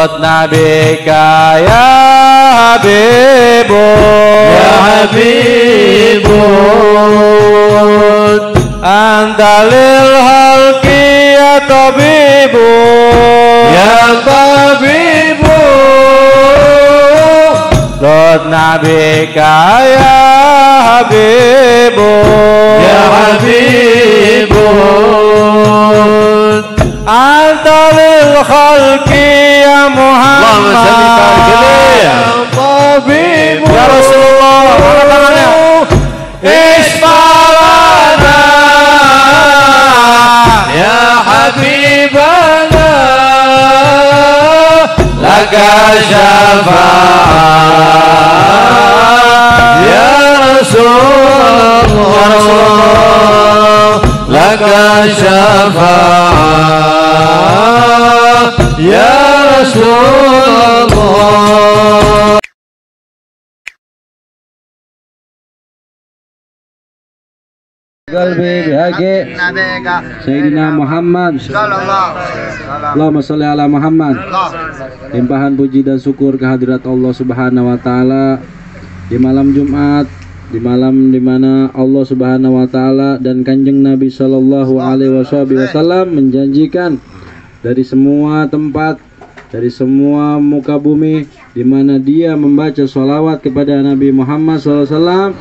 Lut nabika ya Habibun Antalil halki ya tabibun Lut nabika ya Habibun Antalil halki ya Muhammad ya Rasulullah angkat tangannya Ismalana ya Habibana laka syafa'at ya Rasulullah laka syafa'at ya Rasulullah. Qalbi bihaqi Sayyidina Muhammad Allahumma sholli ala Muhammad. Limpahan puji dan syukur kehadirat Allah Subhanahu wa taala di malam Jumat, di malam dimana Allah Subhanahu wa taala dan Kanjeng Nabi sallallahu alaihi wasallam menjanjikan dari semua tempat, dari semua muka bumi di mana dia membaca sholawat kepada Nabi Muhammad SAW,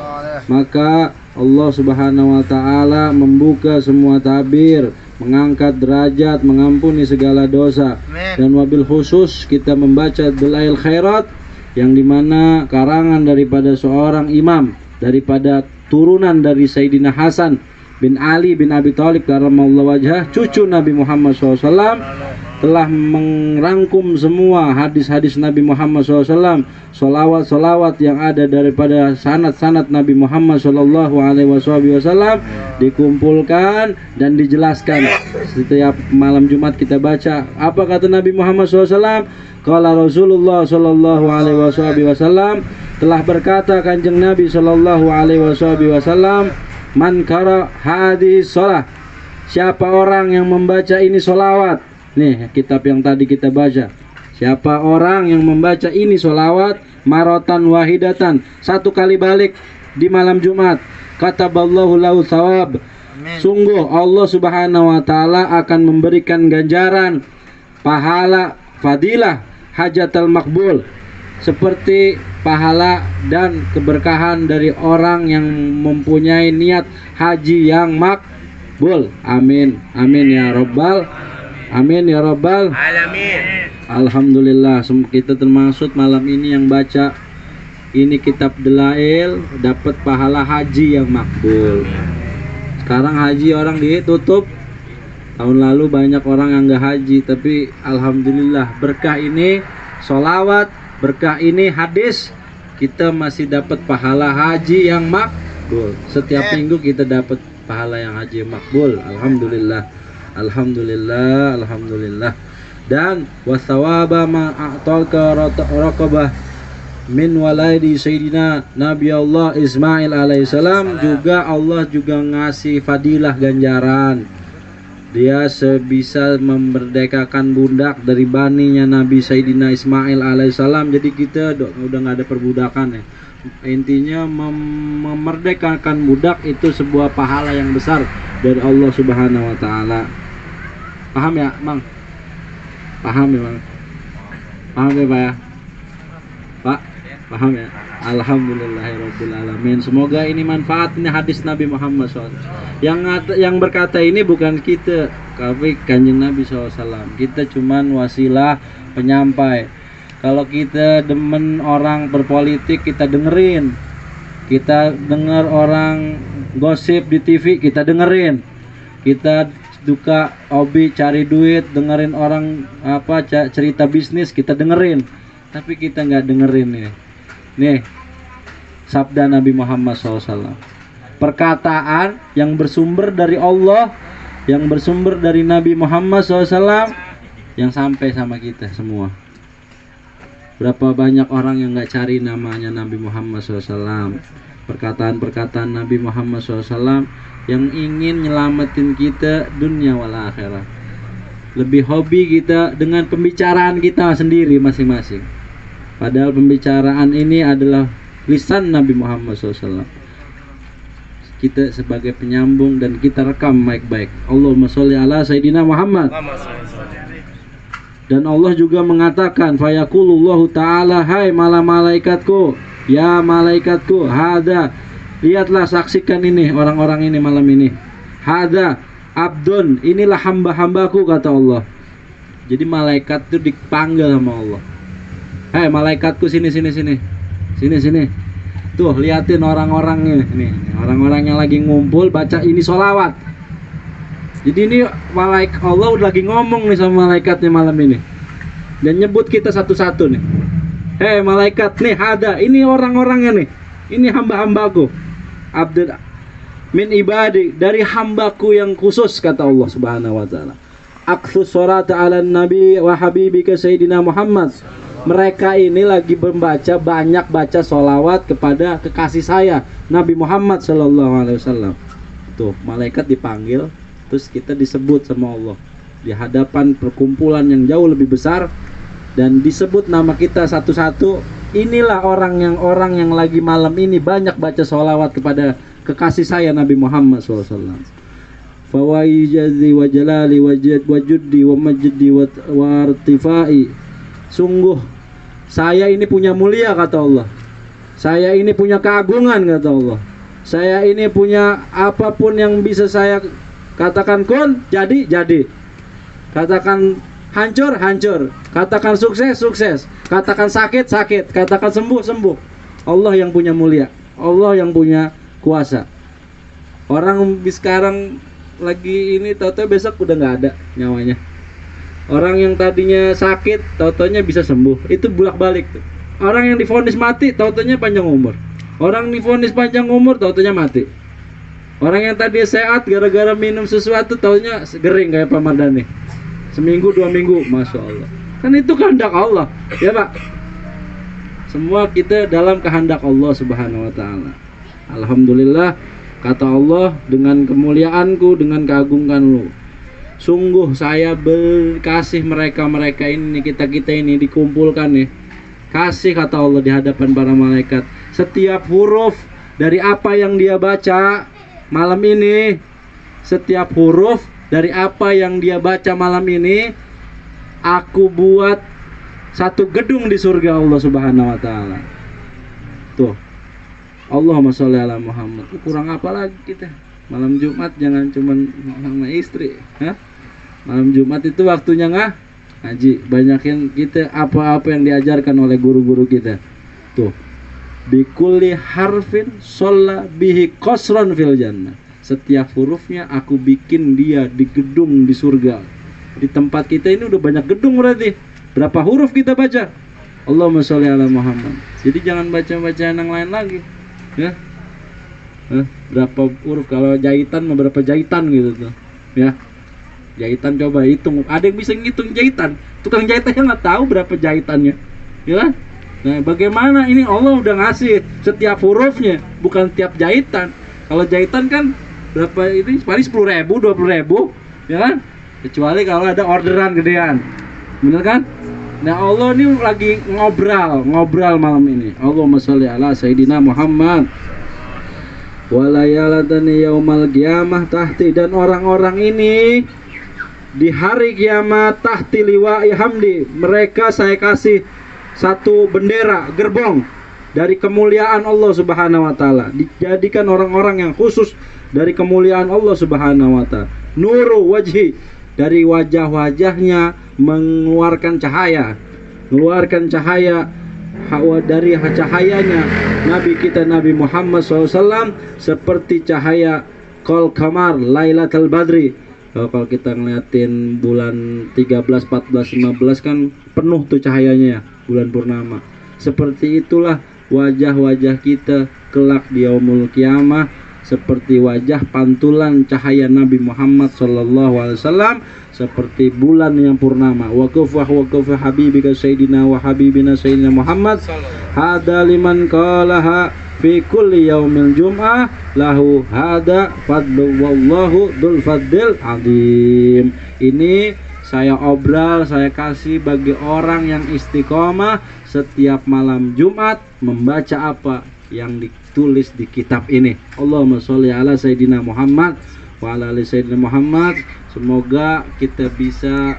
maka Allah Subhanahu wa taala membuka semua tabir, mengangkat derajat, mengampuni segala dosa. Dan wabil khusus kita membaca Dalail Khairat yang dimana karangan daripada seorang imam, daripada turunan dari Sayyidina Hasan bin Ali bin Abi Thalib karramallahu wajhah, cucu Nabi Muhammad SAW, telah merangkum semua hadis-hadis Nabi Muhammad SAW, solawat-solawat yang ada daripada sanad-sanad Nabi Muhammad SAW dikumpulkan dan dijelaskan. Setiap malam Jumat kita baca apa kata Nabi Muhammad SAW. Qala Rasulullah SAW, telah berkata Kanjeng Nabi SAW, man qara hadis sholah, siapa orang yang membaca ini solawat. Nih kitab yang tadi kita baca, siapa orang yang membaca ini solawat marotan wahidatan, satu kali balik di malam Jumat, kataballahu lahu thawab, sungguh Allah Subhanahu wa taala akan memberikan ganjaran pahala fadilah hajatul makbul, seperti pahala dan keberkahan dari orang yang mempunyai niat haji yang makbul. Amin amin ya rabbal amin ya rabbal alamin. Alhamdulillah kita termasuk malam ini yang baca ini kitab Dalail dapat pahala haji yang makbul. Sekarang haji orang ditutup, tahun lalu banyak orang yang nggak haji, tapi alhamdulillah berkah ini sholawat, berkah ini hadis, kita masih dapat pahala haji yang makbul. Setiap minggu kita dapat pahala yang haji yang makbul. Alhamdulillah, alhamdulillah, alhamdulillah. Dan wasawaba ma'atalka raqabah min walaidi Sayyidina Nabi Allah Ismail alaihissalam, juga Allah juga ngasih fadilah ganjaran. Dia sebisa memerdekakan budak dari baninya Nabi Sayyidina Ismail alaihissalam. Jadi kita udah nggak ada perbudakan ya. Intinya memerdekakan budak itu sebuah pahala yang besar dari Allah Subhanahu wa taala. Paham ya, Mang? Paham ya, Mang? Paham ya, Pak ya? Pak, paham ya? Alhamdulillahirabbil alamin. Semoga ini manfaat, ini hadis Nabi Muhammad SAW. Yang berkata ini bukan kita, tapi Kanjeng Nabi SAW. Kita cuman wasilah penyampai. Kalau kita demen orang berpolitik, kita dengerin. Kita dengar orang gosip di TV, kita dengerin. Kita duka hobi cari duit, dengerin orang apa cerita bisnis, kita dengerin. Tapi kita nggak dengerin nih sabda Nabi Muhammad SAW, perkataan yang bersumber dari Allah, yang bersumber dari Nabi Muhammad SAW, yang sampai sama kita semua. Berapa banyak orang yang nggak cari namanya Nabi Muhammad SAW, perkataan-perkataan Nabi Muhammad SAW yang ingin nyelamatin kita dunia wal akhirah. lebih hobi kita dengan pembicaraan kita sendiri masing-masing. Padahal pembicaraan ini adalah lisan Nabi Muhammad SAW. Kita sebagai penyambung dan kita rekam baik-baik. Allahumma sholli ala Sayyidina Muhammad. Dan Allah juga mengatakan, fayaqulullahu ta'ala, hai malaikatku, ya malaikatku, hada, lihatlah, saksikan ini orang-orang ini malam ini. Hada abdun, inilah hamba-hambaku, kata Allah. Jadi malaikat itu dipanggil sama Allah. Hei malaikatku, sini. Tuh liatin orang-orangnya. Ini orang-orang yang lagi ngumpul baca ini sholawat. Jadi ini malaikat Allah udah lagi ngomong nih sama malaikatnya malam ini. Dan nyebut kita satu-satu nih. Hei malaikat nih, ada ini orang-orangnya nih. Ini hamba-hambaku. Abdul min ibadi, dari hambaku yang khusus, kata Allah Subhanahu wa taala. Aqsus sholata 'alan nabi wa habibika sayyidina Muhammad. Mereka ini lagi membaca, banyak baca sholawat kepada kekasih saya Nabi Muhammad sallallahu alaihi wasallam. Tuh malaikat dipanggil, terus kita disebut sama Allah di hadapan perkumpulan yang jauh lebih besar, dan disebut nama kita satu-satu. Inilah orang yang lagi malam ini banyak baca sholawat kepada kekasih saya Nabi Muhammad SAW. Fawaijazi wa jalali wa juddi wa majdi wa artifai. Sungguh saya ini punya mulia, kata Allah. Saya ini punya keagungan, kata Allah. Saya ini punya apapun yang bisa saya katakan kun, jadi. Katakan hancur, hancur. Katakan sukses, sukses. Katakan sakit, sakit. Katakan sembuh, sembuh. Allah yang punya mulia. Allah yang punya kuasa. Orang sekarang lagi ini tahu-tahu besok udah nggak ada nyawanya. Orang yang tadinya sakit tahu-taunya bisa sembuh. Itu bolak-balik tuh. Orang yang divonis mati tahu-taunya panjang umur. Orang divonis panjang umur tahu-taunya mati. Orang yang tadinya sehat gara-gara minum sesuatu tahu-taunya gering kayak Pak Mardhani. Seminggu 2 minggu, masya Allah. Kan itu kehendak Allah, ya Pak. Semua kita dalam kehendak Allah Subhanahu wa taala. Alhamdulillah, kata Allah, dengan kemuliaanku, dengan keagunganmu, sungguh saya berkasih mereka ini, kita ini dikumpulkan nih. Kasih, kata Allah, di hadapan para malaikat. Setiap huruf dari apa yang dia baca malam ini, setiap huruf dari apa yang dia baca malam ini, aku buat satu gedung di surga Allah Subhanahu wa taala. Tuh. Allahumma sholli ala Muhammad. Kurang apa lagi kita? Malam Jumat jangan cuman sama istri, ha? Malam Jumat itu waktunya ngaji. Banyakin kita apa-apa yang diajarkan oleh guru-guru kita. Tuh. Bikulli harfin sholla bihi qasran fil jannah. Setiap hurufnya aku bikin dia di gedung di surga. Di tempat kita ini udah banyak gedung berarti. Berapa huruf kita baca? Allahumma sholli ala Muhammad. Jadi jangan baca-baca yang lain lagi. Ya. Berapa huruf? Kalau jahitan mah berapa jahitan gitu tuh. Ya. Jahitan coba hitung. Ada yang bisa ngitung jahitan. Tukang jahitannya nggak tahu berapa jahitannya. Ya. Nah, bagaimana ini Allah udah ngasih setiap hurufnya, bukan tiap jahitan. Kalau jahitan kan berapa ini paling 10.000, 20.000, ya kan? Kecuali kalau ada orderan gedean. Bener kan? Nah, Allah ini lagi ngobrol malam ini. Allahumma sholli ala Sayyidina Muhammad. Walayalatani yaumal qiyamah tahti, dan orang-orang ini di hari kiamat tahti liwa'i hamdi, mereka saya kasih satu bendera gerbong dari kemuliaan Allah Subhanahu wa taala. Dijadikan orang-orang yang khusus dari kemuliaan Allah Subhanahu wa taala. Nuru wajhi, dari wajah-wajahnya mengeluarkan cahaya. Dari cahayanya Nabi kita Nabi Muhammad SAW seperti cahaya kol kamar Lailatul Badri. Kalau kita ngeliatin bulan 13, 14, 15 kan penuh tuh cahayanya ya, bulan purnama. Seperti itulah wajah-wajah kita kelak di yaumul kiamah, seperti wajah pantulan cahaya Nabi Muhammad SAW, seperti bulan yang purnama. Waqafah habibika sayyidina wa habibina sayyidina Muhammad. Hada liman qalaha fi kulli yaumil jum'ah lahu hada fadlu wallahu dzul fadlil azim. Ini saya obral, saya kasih bagi orang yang istiqomah setiap malam Jumat membaca apa yang ditulis di kitab ini. Allahumma sholli ala Sayyidina Muhammad wa ala ali Sayyidina Muhammad. Semoga kita bisa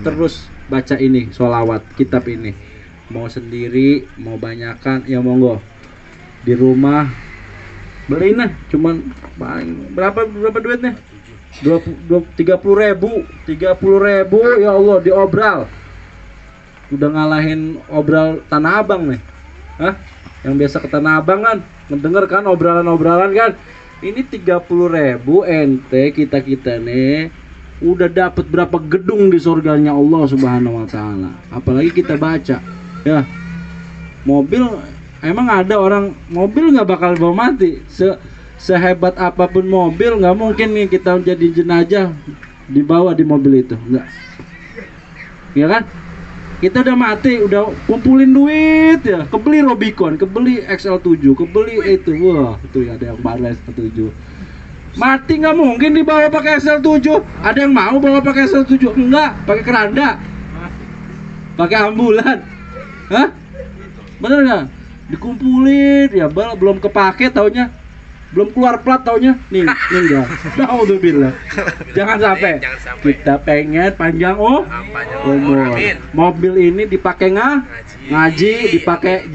terus baca ini, sholawat kitab ini. Mau sendiri, mau banyakan, ya monggo. Di rumah beliin lah, cuman berapa duitnya? 30.000 ya Allah, diobral. Udah ngalahin obral Tanah Abang nih. Hah? Yang biasa ke Tanah Abang kan mendengar kan obralan kan. Ini 30.000 ente kita nih udah dapat berapa gedung di surganya Allah Subhanahu wa taala. Apalagi kita baca. Ya. Mobil emang ada orang mobil nggak bakal bawa mati. Sehebat apapun mobil nggak mungkin nih kita jadi jenazah dibawa di mobil itu, enggak. Ya kan? Kita udah mati, udah kumpulin duit ya, kebeli Robicon, kebeli XL7, kebeli itu, wah itu ada yang baru XL7. Mati nggak mungkin dibawa pakai XL7. Ada yang mau bawa pakai XL7? Enggak, pakai keranda, pakai ambulan, hah? Bener nggak? Dikumpulin, ya belum kepake taunya. Belum keluar plat taunya nih enggak. Alhamdulillah. Jangan sampai kita pengen panjang umur. Mobil ini dipakai ngaji, dipakai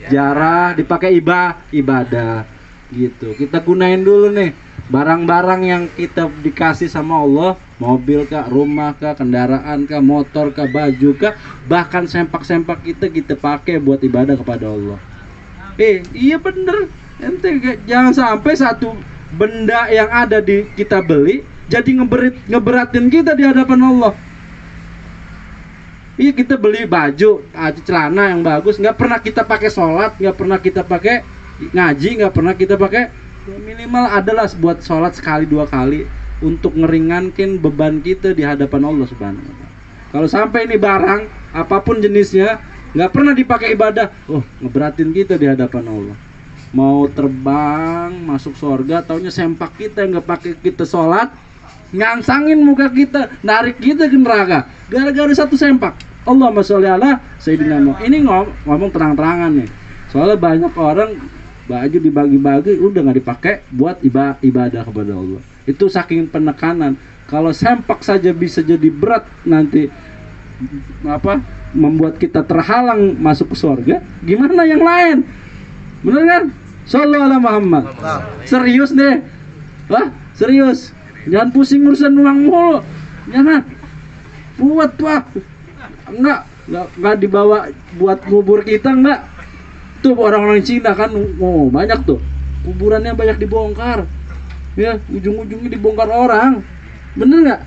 jarah, dipakai ibadah gitu. Kita gunain dulu nih barang-barang yang kita dikasih sama Allah, mobil kah, rumah kah, kendaraan kah, motor kah, baju kah, bahkan sempak-sempak kita pakai buat ibadah kepada Allah. Iya bener. Ente jangan sampai satu benda yang ada di kita beli jadi ngeberatin kita di hadapan Allah. Iya, kita beli baju, celana yang bagus, nggak pernah kita pakai sholat, nggak pernah kita pakai ngaji, nggak pernah kita pakai, minimal adalah buat sholat sekali 2 kali untuk ngeringankan beban kita di hadapan Allah Subhanahu wa taala. Kalau sampai ini barang apapun jenisnya nggak pernah dipakai ibadah, ngeberatin kita di hadapan Allah. Mau terbang masuk surga, taunya sempak kita nggak pakai kita sholat, ngangsangin muka kita, narik kita ke neraka gara-gara satu sempak. Allahumma sholli ala Sayyidina Muhammad. Ini ngomong terang-terangan nih, soalnya banyak orang baju dibagi-bagi udah nggak dipakai buat ibadah kepada Allah. Itu saking penekanan. Kalau sempak saja bisa jadi berat nanti membuat kita terhalang masuk ke surga, gimana yang lain? Bener kan? Sallallahu alaihi Muhammad. Serius deh. Wah, serius. Jangan pusing urusan uang mulu. Jangan. Buat wah. Enggak dibawa buat ngubur kita enggak. Tuh orang-orang Cina kan banyak tuh. Kuburannya banyak dibongkar. Ya, ujung-ujungnya dibongkar orang. Bener enggak?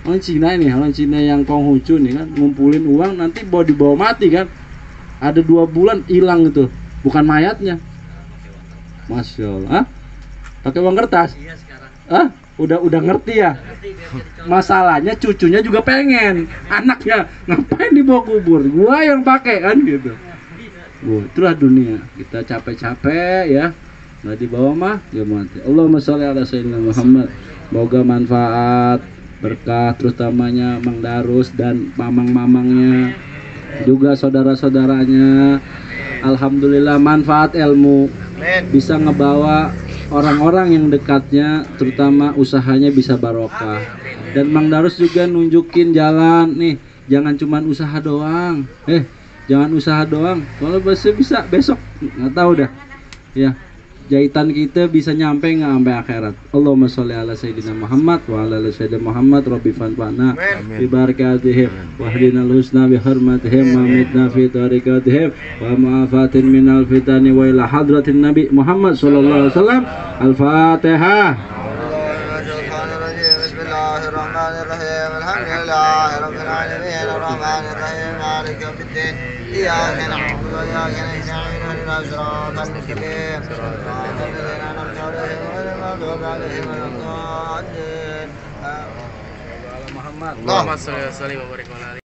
Orang Cina yang Konghucu nih kan ngumpulin uang nanti dibawa mati kan. Ada 2 bulan hilang itu. Bukan mayatnya. Masya Allah. Pakai uang kertas? Iya sekarang. Udah ngerti ya? Masalahnya cucunya juga pengen. Anaknya ngapain dibawa kubur? Gua yang pakai kan gitu. Itulah dunia. Kita capek-capek ya. Nggak dibawa mah ya mati. Allahumma sholli ala Sayyidina Muhammad. Semoga manfaat, berkah, terutamanya Mang Darus dan mamang-mamangnya, juga saudara-saudaranya. Alhamdulillah manfaat ilmu bisa ngebawa orang-orang yang dekatnya, terutama usahanya bisa barokah. Dan Mang Darus juga nunjukin jalan nih, jangan cuman usaha doang. Jangan usaha doang. Kalau bisa besok nggak tahu dah. Ya, jahitan kita bisa nyampe nggak sampai akhirat. Allahumma sholli ala Sayyidina Muhammad wa ala ali Sayyidina Muhammad Rabbi fanfa'na bi barakatihim wa hdinal husna bi hurmatihim wa mitna fi tariqatihim wa ma'afatin minal fitani wa ila hadratin Nabi Muhammad sallallahu alaihi wasallam. Al-Fatihah. Bismillahirrahmanirrahim. Alhamdulillahirabbil alamin arrahmanir rahim maliki yaumiddin. Iyyaka na'budu wa iyyaka nasta'in ihdinas siratal mustaqim siratal ladzina an'amta 'alaihim ghairil maghdubi 'alaihim waladdallin. Muhammad. Allahumma shalli wa sallim wa barik